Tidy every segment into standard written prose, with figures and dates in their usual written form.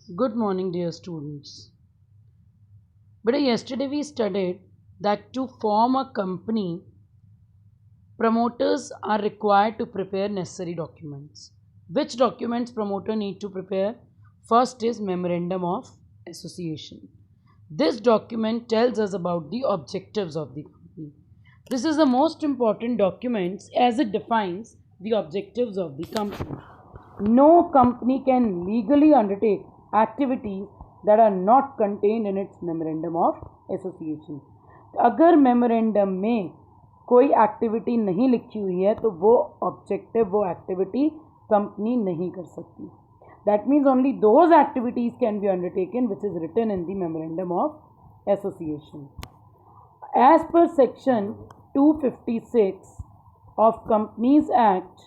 Good morning, dear students. But yesterday we studied that to form a company, promoters are required to prepare necessary documents. Which documents promoter need to prepare? First is memorandum of association. This document tells us about the objectives of the company. This is the most important document as it defines the objectives of the company. No company can legally undertake activities that are not contained in its memorandum of association. अगर memorandum में कोई activity नहीं लिखी हुई है तो वो objective वो एक्टिविटी कंपनी नहीं कर सकती. That means only those activities can be undertaken which is written in the memorandum of association. As per section 256 of Companies Act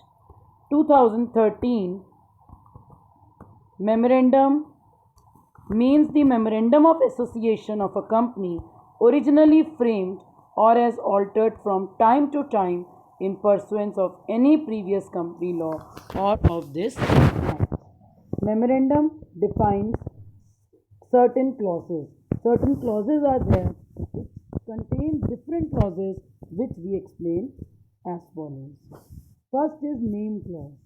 2013, memorandum means the memorandum of association of a company originally framed or as altered from time to time in pursuance of any previous company law or of this act. Memorandum defines certain clauses. Certain clauses are there. It contains different clauses which we explain as follows. First is name clause.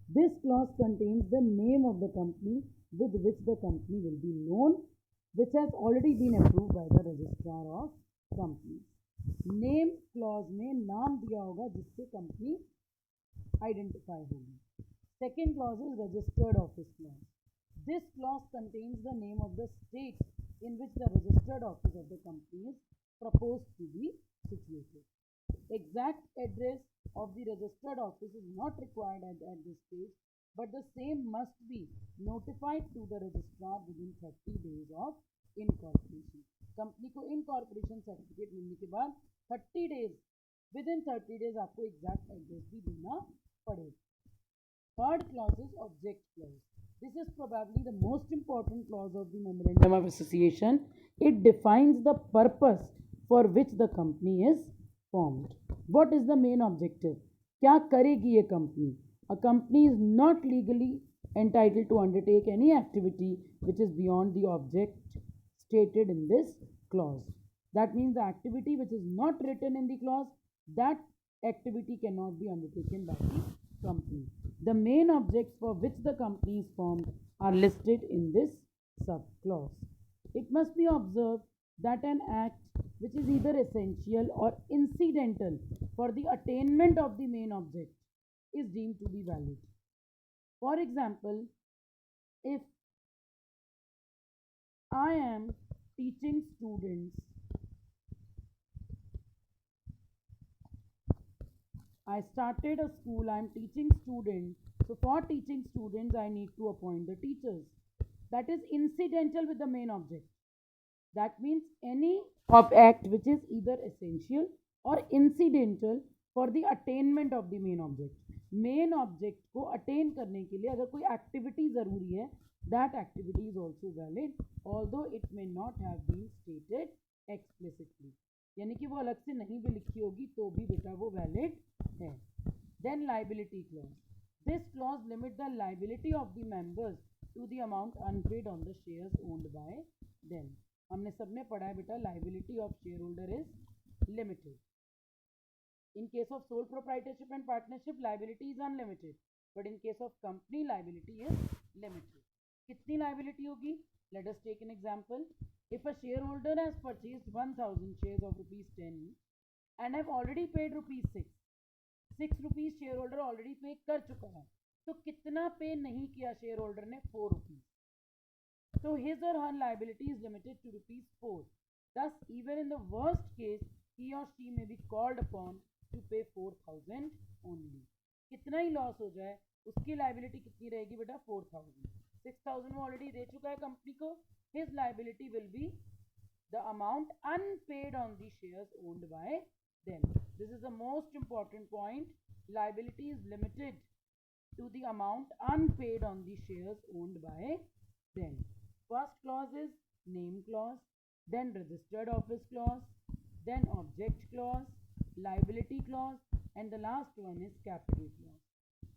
This clause contains the name of the company with which the company will be known, which has already been approved by the registrar of companies. Name clause में नाम दिया होगा जिससे company identify होगी. Second clause is registered office clause. This clause contains the name of the state in which the registered office of the company is proposed to be situated. Exact address of the registered office is not required at this stage, but the same must be notified to the registrar within 30 days of incorporation. Company को incorporation certificate मिलने के बाद 30 days with in 30 days आपको exact address भी देना पड़ेगा. Third clause is object clause. This is probably the most important clause of the memorandum of association. It defines the purpose for which the company is formed. What is the main objective? क्या करेगी ये company? A company is not legally entitled to undertake any activity which is beyond the object stated in this clause. That means the activity which is not written in the clause, that activity cannot be undertaken by the company. The main objects for which the company is formed are listed in this sub-clause. It must be observed that an act which is either essential or incidental for the attainment of the main object is deemed to be valid. For example, if I am teaching students, I started a school, I am teaching students. So for teaching students, I need to appoint the teachers. That is incidental with the main object. That means any of act which is either essential or incidental for the attainment of the main object. Main object को attain करने के लिए अगर कोई activity ज़रूरी है, that activity is also valid although it may not have been stated explicitly. यानी कि वो अलग से नहीं भी लिखी होगी तो भी बेटा वो वैलिड है. Then liability clause. This clause limit the liability of the members to the amount unpaid on the shares owned by them. हमने सबने पढ़ा है बेटा, liability of share holder is limited. In case of sole proprietorship and partnership, liability is unlimited, but in case of company, liability is limited. कितनी liability होगी? Let us take an example. If a shareholder has purchased 1000 shares of rupees 10 and have already paid rupees 6 rupees shareholder already pay कर चुका है, तो कितना पे नहीं किया shareholder ने? 4 rupees. So his or her liability is limited to rupees 4. Thus, even in the worst case, he or she may be called upon to pay 4000 only. कितना ही लॉस हो जाए उसकी लाइबिलिटी कितनी रहेगी बेटा? 4000. 6000 वो ऑलरेडी दे चुका है कंपनी को. His liability will be the amount unpaid on the shares owned by them. This is the most important point. Liability is limited to the amount unpaid on the shares owned by them. First clause is name clause, then registered office clause, then object clause, liability clause, and the last one is capital clause.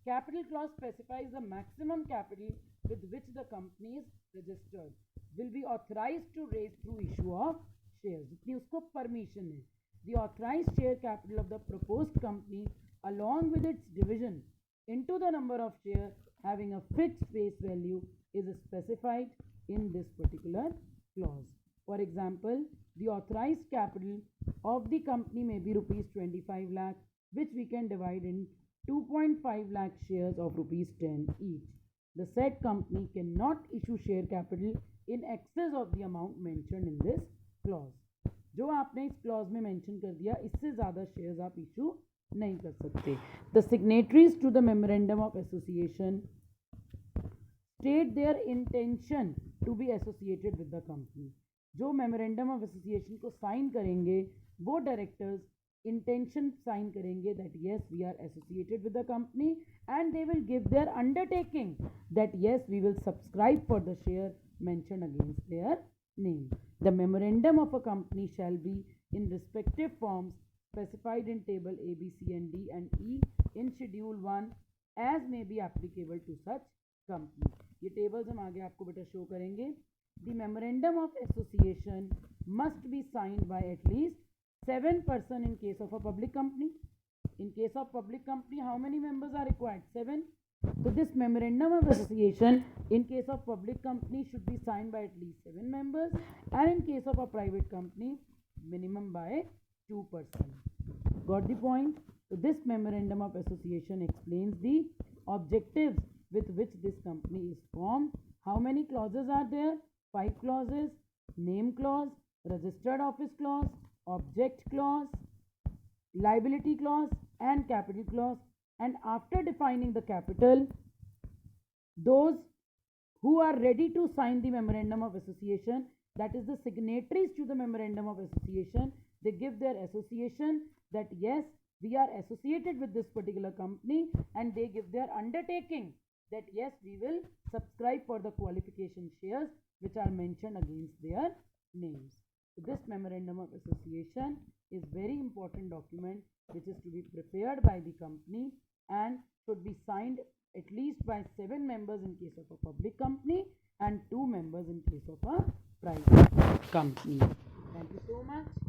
Capital clause specifies the maximum capital with which the company is registered will be authorized to raise through issue of shares. जितनी उसको permission है. The authorized share capital of the proposed company along with its division into the number of shares having a fixed face value is specified in this particular clause. For example, the authorized capital of the company may be rupees 25 lakh, which we can divide in 2.5 lakh shares of rupees 10 each. The said company cannot issue share capital in excess of the amount mentioned in this clause. जो आपने इस clause में mention कर दिया, इससे ज़्यादा shares आप issue नहीं कर सकते. The signatories to the memorandum of association state their intention to be associated with the company. जो मेमोरेंडम ऑफ एसोसिएशन को साइन करेंगे वो डायरेक्टर्स intention sign करेंगे that yes we are associated with the company, and they will give their undertaking that yes we will subscribe for the share mentioned against their name. The memorandum of a company shall be in respective forms specified in table A, B, C and D and E in schedule 1 as may be applicable to such company. ये tables हम आगे आपको बेटा show करेंगे. The memorandum of association must be signed by at least 7 persons in case of a public company. In case of public company, how many members are required? 7. So this memorandum of association in case of public company should be signed by at least 7 members, and in case of a private company, minimum by 2 persons. Got the point? So this memorandum of association explains the objectives with which this company is formed. How many clauses are there? 5 clauses. Name clause, registered office clause, object clause, liability clause and capital clause. And after defining the capital, those who are ready to sign the memorandum of association, that is the signatories to the memorandum of association, they give their association that yes we are associated with this particular company, and they give their undertaking that yes we will subscribe for the qualification shares which are mentioned against their names. So this memorandum of association is very important document which is to be prepared by the company and should be signed at least by 7 members in case of a public company and 2 members in case of a private company. Thank you so much.